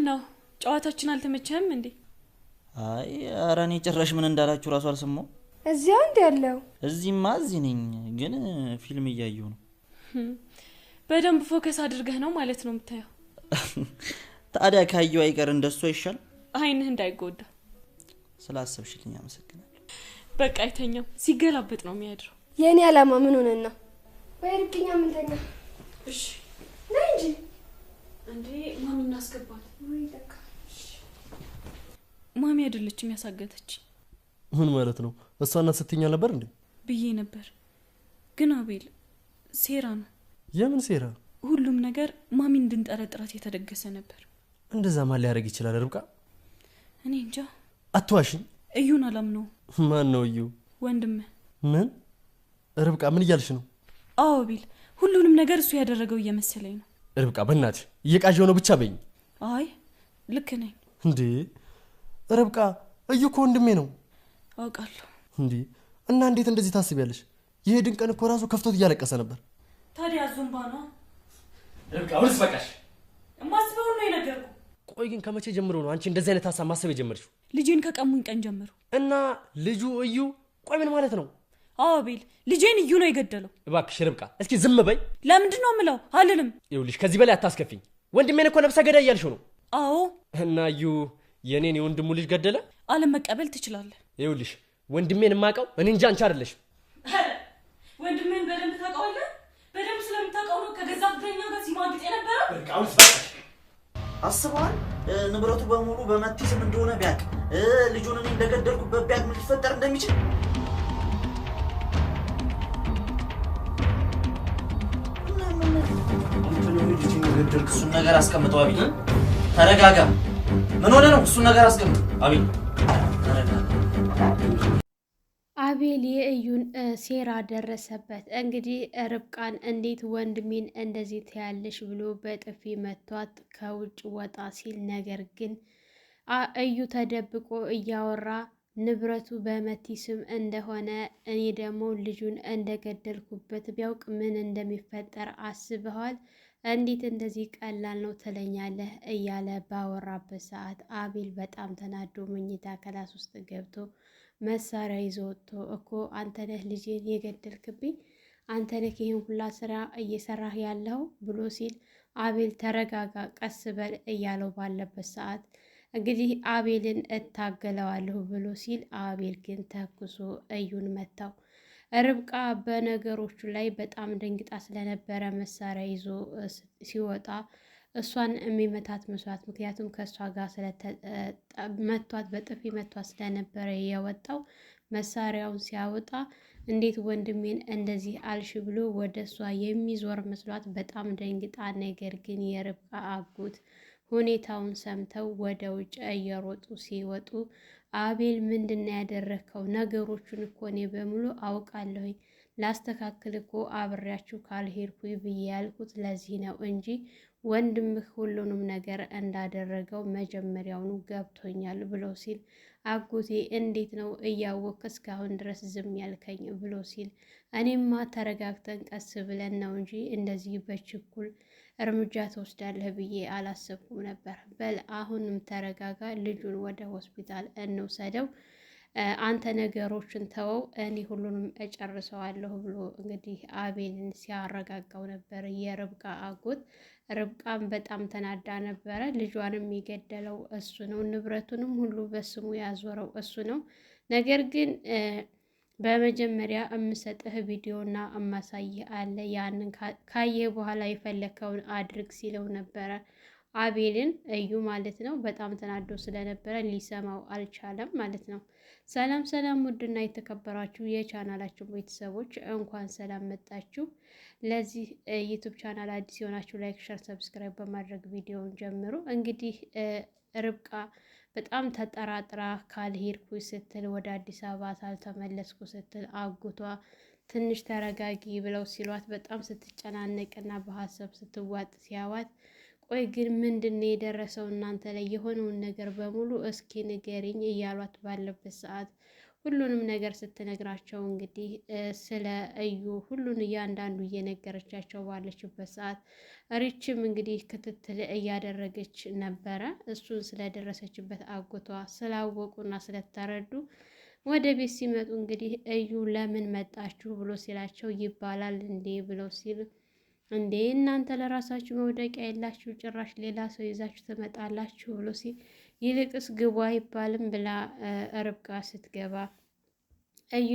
ነው ጨዋታችን አልተመቸህም እንዴ? አይ ኧረ እኔ ጭራሽ ምን እንዳላችሁ ራሱ አልሰማው። እዚያው እንደ ያለው እዚህማ እዚህ ነኝ፣ ግን ፊልም እያየሁ ነው። በደንብ ፎከስ አድርገህ ነው ማለት ነው የምታየው? ታዲያ ካየው አይቀር እንደሱ አይሻል? አይንህ እንዳይጎዳ። ስላሰብሽልኝ አመሰግናለሁ። በቃ አይተኛም፣ ሲገላበጥ ነው የሚያድረው። የኔ አላማ ምን ሆነና? ወይ ርቅኛ ምን ተኛ? እሺ ነይ እንጂ እንዴ ማሚ እናስገባት። ወይ ደካ ማሚ አይደለችም ያሳገተች። ምን ማለት ነው? እሷና ስትኛ ነበር እንዴ? ብዬ ነበር፣ ግን አቤል ሴራ ነው። የምን ሴራ? ሁሉም ነገር ማሚ እንድንጠረጥራት የተደገሰ ነበር። እንደዛ ማን ሊያደርግ ይችላል? ርብቃ እኔ እንጃ። አትዋሽኝ። እዩን አላምነው። ማን ነው እዩ? ወንድምህ። ምን? ርብቃ ምን እያልሽ ነው? አዎ አቤል፣ ሁሉንም ነገር እሱ ያደረገው እየመሰለኝ ነው። ርብቃ በእናትሽ እየቃዠው ነው ብቻ በይኝ። አይ ልክ ነኝ። እንዴ ርብቃ እዩ እኮ ወንድሜ ነው። አውቃለሁ። እንዴ እና እንዴት እንደዚህ ታስቢያለሽ? ይሄ ድንቀን እኮ ራሱ ከፍቶት እያለቀሰ ነበር። ታዲያ ዙምባ ነው። ርብቃ ወልስ በቃሽ። ማስበው ነው የነገርኩ። ቆይ ግን ከመቼ ጀምሮ ነው አንቺ እንደዚህ አይነት ሐሳብ ማሰብ የጀመርሽው? ልጄን ከቀሙኝ ቀን ጀምሮ። እና ልጁ እዩ? ቆይ ምን ማለት ነው? አዎ አቤል፣ ልጄን እዩ ነው የገደለው። እባክሽ ርብቃ እስኪ ዝም በይ። ለምንድን ነው የምለው? አልልም። ይኸውልሽ ከዚህ በላይ አታስከፊኝ። ወንድሜን እኮ ነፍሰ ገዳይ እያልሽው ነው። አዎ። እና እዩ የኔን የወንድሙ ልጅ ገደለ? አለመቀበል ትችላለህ። ይኸውልሽ ወንድሜን የማውቀው እኔ እንጂ አንቺ አይደለሽም። ወንድሜን በደንብ ታውቀዋለህ። በደንብ ስለምታውቀው ነው ከገዛ ፍቅረኛ ጋር ሲማግጥ የነበረው። ርብቃውስ በቃሽ። አስበዋል? ንብረቱ በሙሉ በመቲ ስም እንደሆነ ቢያቅ፣ ልጁን እኔ እንደገደልኩበት ቢያቅ ምን ሊፈጠር እንደሚችል እሱን ነገር አስቀምጠው። አቤል ተረጋጋ። ምን ሆነ ነው? እሱን ነገር አስቀምጠው አቤል ተረጋጋ። አቤል የእዩን ሴራ ደረሰበት። እንግዲህ ርብቃን እንዴት ወንድሜን እንደዚህ ትያለሽ ብሎ በጥፊ መቷት ከውጭ ወጣ ሲል፣ ነገር ግን እዩ ተደብቆ እያወራ ንብረቱ በመቲ ስም እንደሆነ እኔ ደግሞ ልጁን እንደገደልኩበት ቢያውቅ ምን እንደሚፈጠር አስበዋል? እንዴት እንደዚህ ቀላል ነው ትለኛለህ? እያለ ባወራበት ሰዓት አቤል በጣም ተናዶ መኝታ ክላስ ውስጥ ገብቶ መሳሪያ ይዞ ወጥቶ እኮ አንተ ነህ ልጄን የገደልክብኝ፣ አንተ ነህ ይህን ሁላ ስራ እየሰራህ ያለው ብሎ ሲል፣ አቤል ተረጋጋ፣ ቀስ በል እያለው ባለበት ሰዓት እንግዲህ አቤልን እታገለዋለሁ ብሎ ሲል፣ አቤል ግን ተኩሶ እዩን መታው። ርብቃ በነገሮቹ ላይ በጣም ደንግጣ ስለነበረ መሳሪያ ይዞ ሲወጣ እሷን የሚመታት መስዋዕት፣ ምክንያቱም ከእሷ ጋር መቷት በጥፊ መቷት ስለነበረ የወጣው መሳሪያውን ሲያወጣ እንዴት ወንድሜን እንደዚህ አልሽ ብሎ ወደ እሷ የሚዞር መስሏት በጣም ደንግጣ፣ ነገር ግን የርብቃ አጎት ሁኔታውን ሰምተው ወደ ውጭ እየሮጡ ሲወጡ፣ አቤል ምንድነው ያደረከው? ነገሮቹን እኮ እኔ በሙሉ አውቃለሁኝ፣ ላስተካክል እኮ አብሬያችሁ ካልሄድኩኝ ብዬ ያልኩት ለዚህ ነው እንጂ ወንድምህ ሁሉንም ነገር እንዳደረገው መጀመሪያውኑ ገብቶኛል ብሎ ሲል፣ አጎቴ እንዴት ነው እያወቅ እስካሁን ድረስ ዝም ያልከኝ? ብሎ ሲል፣ እኔማ ተረጋግተን ቀስ ብለን ነው እንጂ እንደዚህ በችኩል እርምጃ ትወስዳለህ ብዬ አላሰብኩም ነበር። በል አሁንም ተረጋጋ፣ ልጁን ወደ ሆስፒታል እንውሰደው፣ አንተ ነገሮችን ተወው፣ እኔ ሁሉንም እጨርሰዋለሁ ብሎ እንግዲህ አቤልን ሲያረጋጋው ነበር የርብቃ አጎት። ርብቃም በጣም ተናዳ ነበረ። ልጇንም የገደለው እሱ ነው፣ ንብረቱንም ሁሉ በስሙ ያዞረው እሱ ነው። ነገር ግን በመጀመሪያ እምሰጥህ ቪዲዮና እማሳይህ አለ፣ ያንን ካየህ በኋላ የፈለከውን አድርግ ሲለው ነበረ አቤልን፣ እዩ ማለት ነው። በጣም ተናዶ ስለነበረ ሊሰማው አልቻለም ማለት ነው። ሰላም ሰላም፣ ውድና የተከበራችሁ የቻናላችሁ ቤተሰቦች እንኳን ሰላም መጣችሁ። ለዚህ ዩቱብ ቻናል አዲስ የሆናችሁ ላይክ፣ ሸር፣ ሰብስክራይብ በማድረግ ቪዲዮውን ጀምሩ። እንግዲህ ርብቃ በጣም ተጠራጥራ ካልሄድኩ ስትል ወደ አዲስ አበባ ሳልተመለስኩ ስትል አጎቷ ትንሽ ተረጋጊ ብለው ሲሏት በጣም ስትጨናነቅና በሀሳብ ስትዋጥ ሲያዋት፣ ቆይ ግን ምንድን ነው የደረሰው እናንተ ላይ የሆነውን ነገር በሙሉ እስኪ ንገሪኝ እያሏት ባለበት ሰዓት ሁሉንም ነገር ስትነግራቸው እንግዲህ ስለ እዩ ሁሉን እያንዳንዱ እየነገረቻቸው ባለችበት ሰዓት ሪችም እንግዲህ ክትትል እያደረገች ነበረ። እሱን ስለደረሰችበት አጎቷ ስላወቁና ስለተረዱ ወደ ቤት ሲመጡ እንግዲህ እዩ ለምን መጣችሁ ብሎ ሲላቸው ይባላል እንዴ ብለው ሲል እንዴ እናንተ ለራሳችሁ መውደቂያ የላችሁ ጭራሽ ሌላ ሰው ይዛችሁ ትመጣላችሁ ብሎ ሲል ይልቅስ ግቡ አይባልም ብላ ርብቃ ስትገባ እዩ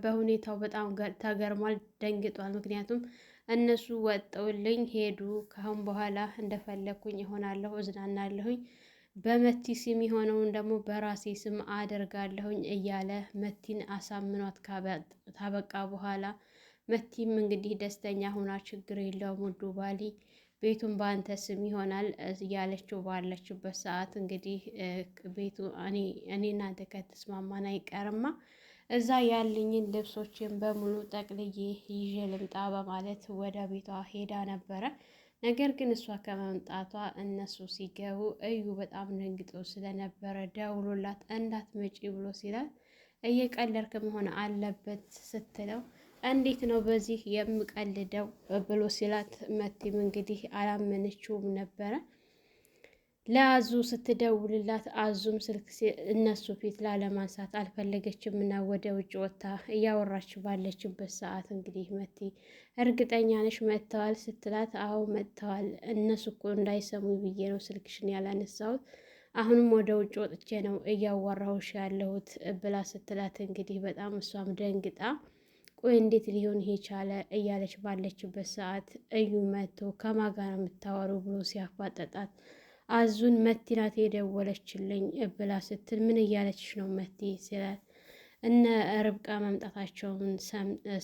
በሁኔታው በጣም ተገርሟል፣ ደንግጧል። ምክንያቱም እነሱ ወጠውልኝ ሄዱ፣ ካሁን በኋላ እንደፈለኩኝ እሆናለሁ፣ እዝናናለሁኝ፣ በመቲ ስም የሆነውን ደግሞ በራሴ ስም አደርጋለሁኝ እያለ መቲን አሳምኗት ታበቃ በኋላ መቲም እንግዲህ ደስተኛ ሆና ችግር የለውም ውዱ ባሊ ቤቱን በአንተ ስም ይሆናል እያለችው ባለችበት ሰዓት እንግዲህ ቤቱ እኔ እናንተ ከተስማማን አይቀርማ እዛ ያለኝን ልብሶችን በሙሉ ጠቅልዬ ይዤ ልምጣ በማለት ወደ ቤቷ ሄዳ ነበረ። ነገር ግን እሷ ከመምጣቷ እነሱ ሲገቡ እዩ በጣም ደንግጦ ስለነበረ ደውሎላት እንዳትመጪ ብሎ ሲላት እየቀለድክ መሆን አለበት ስትለው እንዴት ነው በዚህ የምቀልደው ብሎ ሲላት መቲም እንግዲህ አላመነችውም ነበረ። ለአዙ ስትደውልላት አዙም ስልክ እነሱ ፊት ላለማንሳት አልፈለገችም እና ወደ ውጭ ወጥታ እያወራች ባለችበት ሰዓት እንግዲህ መቲ እርግጠኛ ነሽ መጥተዋል ስትላት አዎ መጥተዋል፣ እነሱ እኮ እንዳይሰሙ ብዬ ነው ስልክሽን ያላነሳሁት፣ አሁንም ወደ ውጭ ወጥቼ ነው እያወራሁሽ ያለሁት ብላ ስትላት እንግዲህ በጣም እሷም ደንግጣ ቆይ እንዴት ሊሆን ይሄ ቻለ እያለች ባለችበት ሰዓት እዩ መጥቶ ከማን ጋር ነው የምታወሩ ብሎ ሲያፋጠጣት አዙን መቲ ናት የደወለችልኝ ብላ ስትል ምን እያለችሽ ነው መቲ ሲላት እነ ርብቃ መምጣታቸውን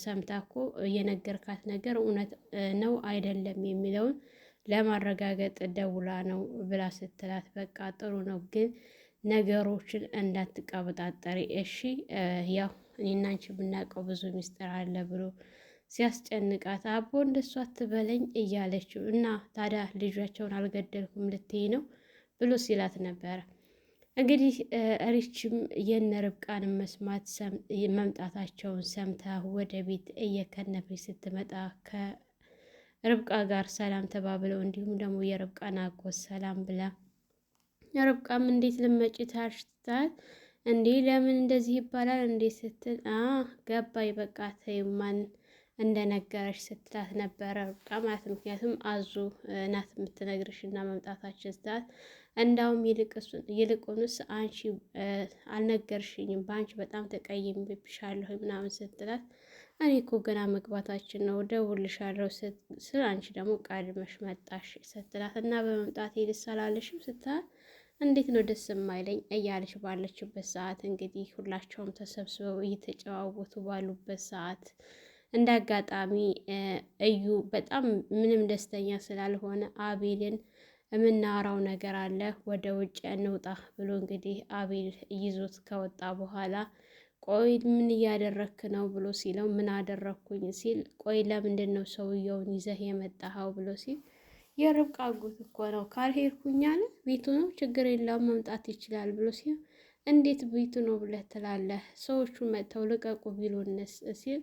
ሰምታ እኮ የነገርካት ነገር እውነት ነው አይደለም የሚለውን ለማረጋገጥ ደውላ ነው ብላ ስትላት በቃ ጥሩ ነው ግን ነገሮችን እንዳትቀበጣጠሪ እሺ፣ ያው እኔና አንቺ ብናውቀው ብዙ ሚስጥር አለ ብሎ ሲያስጨንቃት አቦ እንደሷ አትበለኝ እያለችው እና ታዲያ ልጃቸውን አልገደልኩም ልትይ ነው ብሎ ሲላት ነበረ። እንግዲህ ሪችም የነ ርብቃን መስማት መምጣታቸውን ሰምታ ወደ ቤት እየከነፈች ስትመጣ ከርብቃ ጋር ሰላም ተባብለው እንዲሁም ደግሞ የርብቃን አጎት ሰላም ብላ ርብቃም እንዴት ልመጪ ታሽታት እንዴ ለምን እንደዚህ ይባላል እንዴ ስትል ገባኝ በቃ ተይው ማን እንደነገረሽ ስትላት ነበረ ርብቃ ማለት ምክንያቱም አዙ ናት የምትነግርሽ እና መምጣታችን ስትላት እንዳውም ይልቁንስ አንቺ አልነገርሽኝም በአንቺ በጣም ተቀይሜብሻለሁ ምናምን ስትላት እኔ እኮ ገና መግባታችን ነው ደውልሻለሁ ስለ አንቺ ደግሞ ቀድመሽ መጣሽ ስትላት እና በመምጣት ደስ አላለሽም ስትላት እንዴት ነው ደስ የማይለኝ እያለች ባለችበት ሰዓት እንግዲህ ሁላቸውም ተሰብስበው እየተጨዋወቱ ባሉበት ሰዓት እንደ አጋጣሚ እዩ በጣም ምንም ደስተኛ ስላልሆነ አቤልን የምናወራው ነገር አለ ወደ ውጭ እንውጣ ብሎ እንግዲህ አቤል ይዞት ከወጣ በኋላ ቆይ ምን እያደረክ ነው ብሎ ሲለው ምን አደረኩኝ ሲል ቆይ ለምንድን ነው ሰውየውን ይዘህ የመጣኸው ብሎ ሲል የርብቃ አጎት እኮ ነው ካልሄድኩኝ አለ ቤቱ ነው ችግር የለውም መምጣት ይችላል ብሎ ሲል እንዴት ቤቱ ነው ብለህ ትላለህ ሰዎቹ መጥተው ልቀቁ ቢሉንስ ሲል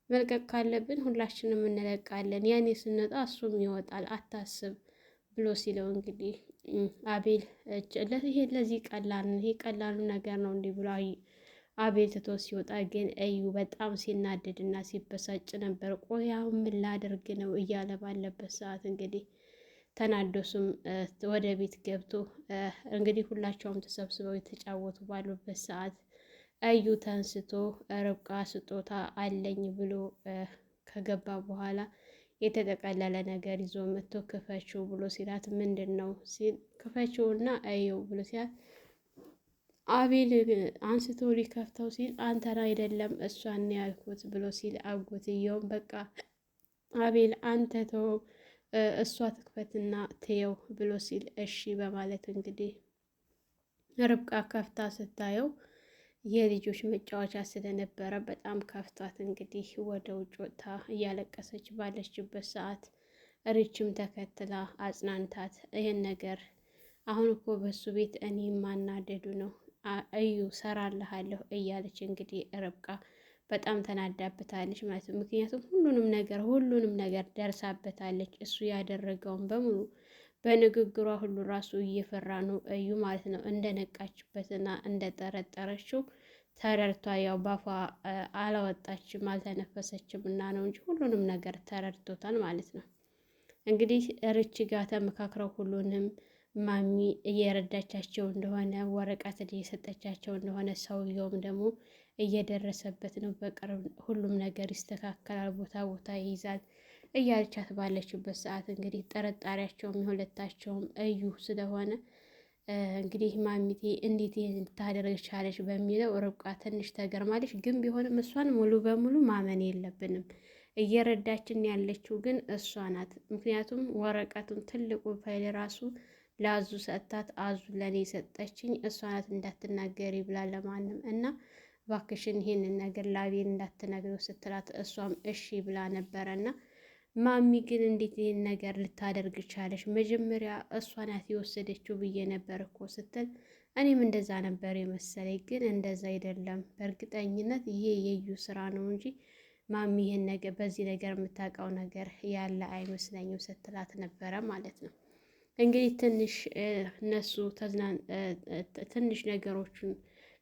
መልቀቅ ካለብን ሁላችንም እንለቃለን ያኔ ስንወጣ እሱም ይወጣል አታስብ ብሎ ሲለው እንግዲህ አቤል ይሄ ለዚህ ቀላል ነው ይሄ ቀላሉ ነገር ነው እንዲህ ብሎ አቤል ትቶ ሲወጣ ግን እዩ በጣም ሲናደድና ሲበሳጭ ነበር። ቆይ አሁን ምን ላደርግ ነው እያለ ባለበት ሰዓት እንግዲህ ተናዶሱም ወደ ቤት ገብቶ እንግዲህ ሁላቸውም ተሰብስበው የተጫወቱ ባሉበት ሰዓት እዩ ተንስቶ ርብቃ ስጦታ አለኝ ብሎ ከገባ በኋላ የተጠቀለለ ነገር ይዞ መጥቶ ክፈችው ብሎ ሲላት ምንድን ነው ሲል ክፈችውና እዩ ብሎ ሲላት አቤል አንስቶ ሊከፍተው ሲል አንተን አይደለም እሷን ያልኩት ብሎ ሲል አጎትየውም በቃ አቤል አንተ ተው እሷ ትክፈትና ትየው ብሎ ሲል እሺ በማለት እንግዲህ ርብቃ ከፍታ ስታየው የልጆች መጫወቻ ስለነበረ በጣም ከፍቷት እንግዲህ ወደ ውጭ ወጥታ እያለቀሰች ባለችበት ሰዓት ሪችም ተከትላ አጽናንታት ይህን ነገር አሁን እኮ በሱ ቤት እኔ ማናደዱ ነው እዩ ሰራልሃለሁ እያለች እንግዲህ ርብቃ በጣም ተናዳበታለች ማለት ነው። ምክንያቱም ሁሉንም ነገር ደርሳበታለች። እሱ ያደረገውን በሙሉ በንግግሯ ሁሉ ራሱ እየፈራ ነው እዩ ማለት ነው። እንደነቃችበትና እንደጠረጠረችው ተረድቷ ያው ባፏ አላወጣችም አልተነፈሰችም እና ነው እንጂ ሁሉንም ነገር ተረድቶታል ማለት ነው። እንግዲህ ርች ጋር ተመካክረው ሁሉንም ማሚ እየረዳቻቸው እንደሆነ ወረቀት እየሰጠቻቸው እንደሆነ ሰውየውም ደግሞ እየደረሰበት ነው። በቅርብ ሁሉም ነገር ይስተካከላል፣ ቦታ ቦታ ይይዛል እያለቻት ባለችበት ሰዓት እንግዲህ ጠረጣሪያቸውም የሁለታቸውም እዩ ስለሆነ እንግዲህ ማሚቴ እንዴት ይህን ልታደርግ ቻለች በሚለው ርብቃ ትንሽ ተገርማለች። ግን ቢሆንም እሷን ሙሉ በሙሉ ማመን የለብንም። እየረዳችን ያለችው ግን እሷ ናት። ምክንያቱም ወረቀቱን ትልቁ ፋይል ራሱ ለአዙ ሰጥታት አዙ ለኔ ሰጠችኝ እሷ ናት እንዳትናገሪ ብላ ለማንም እና ባክሽን ይህንን ነገር ላቤን እንዳትነግረው ስትላት እሷም እሺ ብላ ነበረና ማሚ ግን እንዴት ይህን ነገር ልታደርግ ቻለች? መጀመሪያ እሷ ናት የወሰደችው ብዬ ነበር እኮ ስትል እኔም እንደዛ ነበር የመሰለኝ፣ ግን እንደዛ አይደለም። በእርግጠኝነት ይሄ የዩ ስራ ነው እንጂ ማሚ ይህን ነገር በዚህ ነገር የምታውቀው ነገር ያለ አይመስለኝም ስትላት ነበረ ማለት ነው። እንግዲህ እነሱ ትንሽ ነገሮችን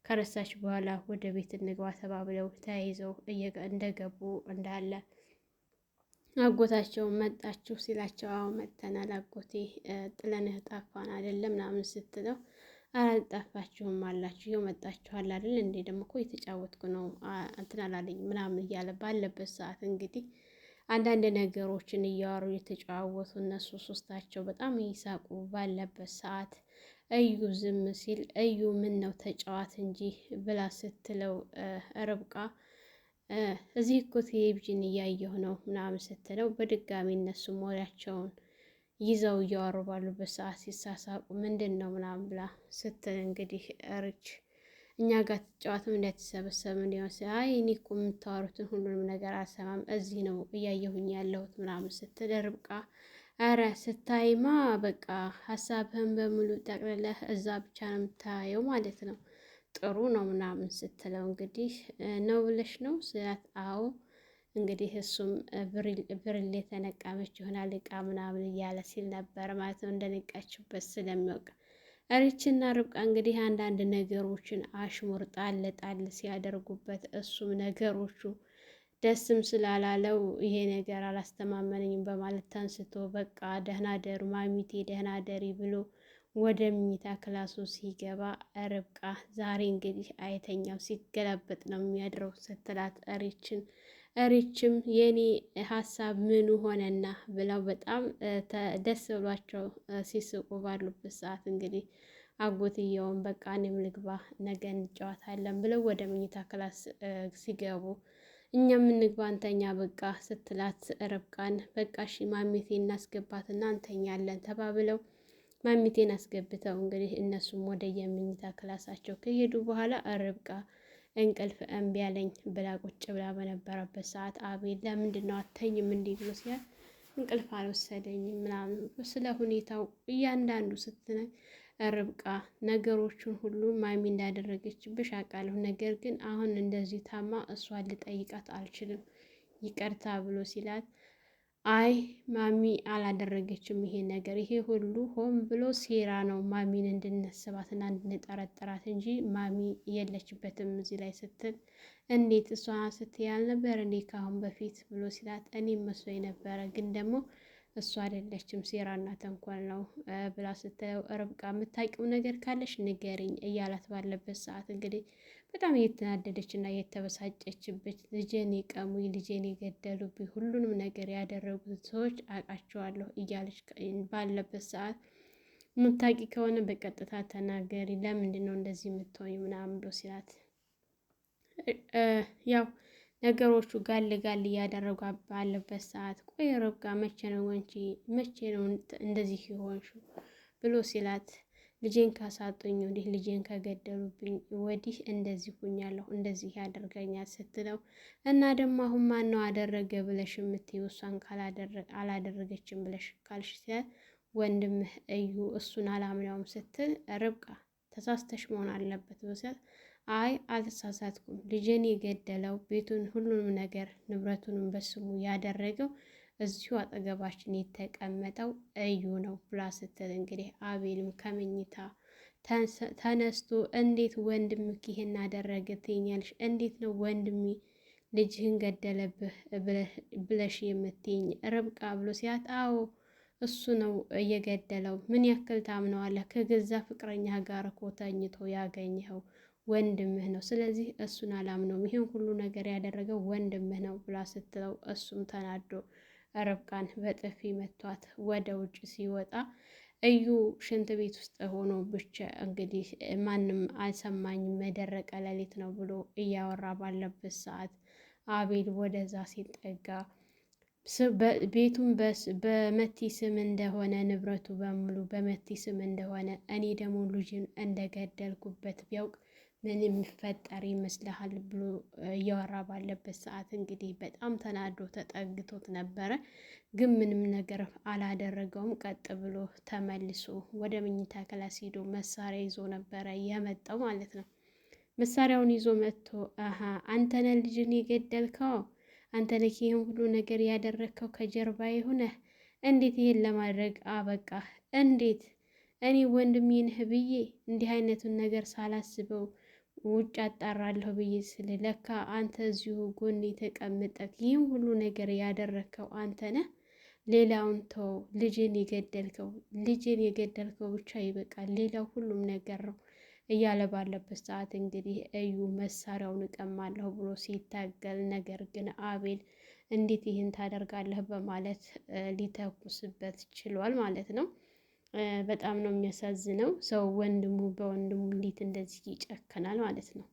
ከረሳች በኋላ ወደ ቤት እንግባ ተባብለው ተያይዘው እንደገቡ እንዳለ አጎታቸው መጣችሁ ሲላቸው አዎ መጥተናል አጎቴ ጥለንህ ጠፋን አይደለም ምናምን ስትለው አላልጠፋችሁም አላችሁ ይኸው መጣችኋል አይደል እንዴ ደግሞ እኮ የተጫወትኩ ነው እንትን አላለኝ ምናምን እያለ ባለበት ሰዓት እንግዲህ አንዳንድ ነገሮችን እያወሩ የተጫዋወቱ እነሱ ሶስታቸው በጣም ይሳቁ ባለበት ሰዓት እዩ ዝም ሲል እዩ ምን ነው ተጫዋት እንጂ ብላ ስትለው ርብቃ እዚህ እኮ ቴሌቪዥን እያየሁ ነው ምናምን ስትለው በድጋሚ እነሱም ወሬያቸውን ይዘው እያወሩ ባሉበት ሰዓት ሲሳሳቁ ምንድን ነው ምናምን ብላ ስትል እንግዲህ ርች እኛ ጋር ተጫዋትም እንዳትሰበሰብ እንዲሆን አይ እኔ እኮ የምታወሩትን ሁሉንም ነገር አልሰማም እዚህ ነው እያየሁኝ ያለሁት ምናምን ስትል ርብቃ አረ ስታይማ በቃ ሀሳብህን በሙሉ ጠቅልለህ እዛ ብቻ ነው የምታየው ማለት ነው ጥሩ ነው ምናምን ስትለው እንግዲህ ነው ብለሽ ነው ስላት አዎ እንግዲህ እሱም ብርሌ ተነቃመች ይሆናል እቃ ምናምን እያለ ሲል ነበር ማለት ነው እንደነቃችበት ስለሚያውቅ ርችና ርብቃ እንግዲህ አንዳንድ ነገሮችን አሽሙር ጣል ጣል ሲያደርጉበት እሱም ነገሮቹ ደስም ስላላለው ይሄ ነገር አላስተማመነኝም በማለት ተንስቶ በቃ ደህና ደሩ ማሚቴ ደህና ደሪ ብሎ ወደ መኝታ ክላሱ ሲገባ ርብቃ ዛሬ እንግዲህ አይተኛው ሲገላበጥ ነው የሚያድረው ስትላት ሪችም የኔ ሀሳብ ምኑ ሆነና ብለው በጣም ደስ ብሏቸው ሲስቁ ባሉበት ሰዓት እንግዲህ አጎትየውን በቃ እኔም ልግባ ነገ እንጫወታለን ብለው ወደ መኝታ ክላስ ሲገቡ እኛም እንግባ እንተኛ በቃ ስትላት ርብቃን በቃ እሺ ማሚቴ እናስገባትና እንተኛለን ተባብለው ማሚቴን አስገብተው እንግዲህ እነሱም ወደ የመኝታ ክላሳቸው ከሄዱ በኋላ ርብቃ እንቅልፍ እምቢ አለኝ ብላ ቁጭ ብላ በነበረበት ሰዓት አቤል ለምንድን ነው አተኝም እንዲህ ብሎ ሲያል እንቅልፍ አልወሰደኝም ምናምን ስለ ሁኔታው እያንዳንዱ ስትነኝ ርብቃ ነገሮቹን ሁሉ ማሚ እንዳደረገችብሽ አውቃለሁ፣ ነገር ግን አሁን እንደዚህ ታማ እሷን ልጠይቃት አልችልም ይቅርታ ብሎ ሲላት አይ ማሚ አላደረገችም ይሄ ነገር ይሄ ሁሉ ሆን ብሎ ሴራ ነው ማሚን እንድነስባትና እንድንጠረጥራት እንጂ ማሚ የለችበትም እዚህ ላይ ስትል እንዴት እሷ ስትይ አልነበር እንዴ ካሁን በፊት ብሎ ሲላት እኔም መስሎኝ ነበረ ግን ደግሞ እሷ አይደለችም ሴራና ተንኮል ነው ብላ ስትለው ርብቃ የምታውቂው ነገር ካለሽ ንገሪኝ እያላት ባለበት ሰዓት እንግዲህ በጣም እየተናደደች እና እየተበሳጨችበት ልጄን የቀሙኝ ልጄን የገደሉብኝ ሁሉንም ነገር ያደረጉት ሰዎች አውቃቸዋለሁ እያለች ባለበት ሰዓት የምታውቂ ከሆነ በቀጥታ ተናገሪ ለምንድን ነው እንደዚህ የምትሆኝ ምናምን ብሎ ሲላት ያው ነገሮቹ ጋል እያደረጉ ባለበት ሰዓት ቆይ ርብቃ መቼ ነው እንደዚህ የሆንሽው ብሎ ሲላት ልጄን ካሳጡኝ ወዲህ ልጄን ከገደሉብኝ ወዲህ እንደዚህ ሁኛለሁ እንደዚህ ያደርገኛል ስትለው እና ደግሞ አሁን ማን ነው አደረገ ብለሽ የምትይው እሷን አላደረገችም ብለሽ ካልሽ ሲላት ወንድምህ እዩ እሱን አላምነውም ስትል ርብቃ ተሳስተሽ መሆን አለበት ብሏት፣ አይ አልተሳሳትኩም፣ ልጄን የገደለው ቤቱን ሁሉንም ነገር ንብረቱንም በስሙ ያደረገው እዚሁ አጠገባችን የተቀመጠው እዩ ነው ብላ ስትል እንግዲህ አቤልም ከመኝታ ተነስቶ እንዴት ወንድምህ ይሄን አደረገ ትይኛለሽ? እንዴት ነው ወንድሜ ልጅህን ገደለብህ ብለሽ የምትይኝ ርብቃ ብሎ ሲያት፣ አዎ እሱ ነው እየገደለው። ምን ያክል ታምነዋለህ? ከገዛ ፍቅረኛ ጋር እኮ ተኝቶ ያገኘኸው ወንድምህ ነው። ስለዚህ እሱን አላምነውም። ይህን ሁሉ ነገር ያደረገው ወንድምህ ነው ብላ ስትለው እሱም ተናዶ ርብቃን በጥፊ መቷት ወደ ውጭ ሲወጣ እዩ ሽንት ቤት ውስጥ ሆኖ ብቻ እንግዲህ ማንም አልሰማኝም የደረቀ ሌሊት ነው ብሎ እያወራ ባለበት ሰዓት አቤል ወደዛ ሲጠጋ ቤቱን በመቲ ስም እንደሆነ ንብረቱ በሙሉ በመቲ ስም እንደሆነ እኔ ደግሞ ልጅን እንደገደልኩበት ቢያውቅ ምን የሚፈጠር ይመስልሃል ብሎ እያወራ ባለበት ሰዓት እንግዲህ በጣም ተናዶ ተጠግቶት ነበረ። ግን ምንም ነገር አላደረገውም። ቀጥ ብሎ ተመልሶ ወደ መኝታ ክላስ ሄዶ መሳሪያ ይዞ ነበረ የመጣው ማለት ነው። መሳሪያውን ይዞ መጥቶ አንተነ ልጅን የገደልከው አንተ ነህ ይህን ሁሉ ነገር ያደረግከው ከጀርባ የሆነህ እንዴት ይሄን ለማድረግ አበቃ? እንዴት እኔ ወንድሜ ነህ ብዬ እንዲህ አይነቱን ነገር ሳላስበው ውጭ አጣራለሁ ብዬ ስል ለካ አንተ እዚሁ ጎን ተቀምጠህ ይህን ሁሉ ነገር ያደረግከው አንተ ነህ። ሌላውን ተው፣ ልጅን የገደልከው ብቻ ይበቃል፣ ሌላው ሁሉም ነገር ነው እያለ ባለበት ሰዓት እንግዲህ እዩ መሳሪያውን እቀማለሁ ብሎ ሲታገል፣ ነገር ግን አቤል እንዴት ይህን ታደርጋለህ በማለት ሊተኩስበት ችሏል ማለት ነው። በጣም ነው የሚያሳዝነው። ሰው ወንድሙ በወንድሙ እንዴት እንደዚህ ይጨከናል ማለት ነው።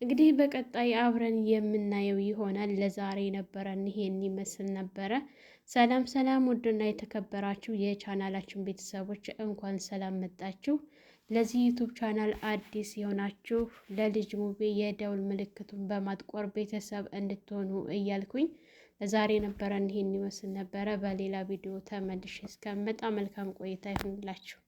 እንግዲህ በቀጣይ አብረን የምናየው ይሆናል። ለዛሬ ነበረን ይሄን ይመስል ነበረ። ሰላም ሰላም! ውድና የተከበራችሁ የቻናላችን ቤተሰቦች እንኳን ሰላም መጣችሁ። ለዚህ ዩቱብ ቻናል አዲስ የሆናችሁ ለልጅ ሙቤ የደውል ምልክቱን በማጥቆር ቤተሰብ እንድትሆኑ እያልኩኝ ለዛሬ ነበረን ይሄን ይመስል ነበረ። በሌላ ቪዲዮ ተመልሼ እስከምመጣ መልካም ቆይታ ይሁንላችሁ።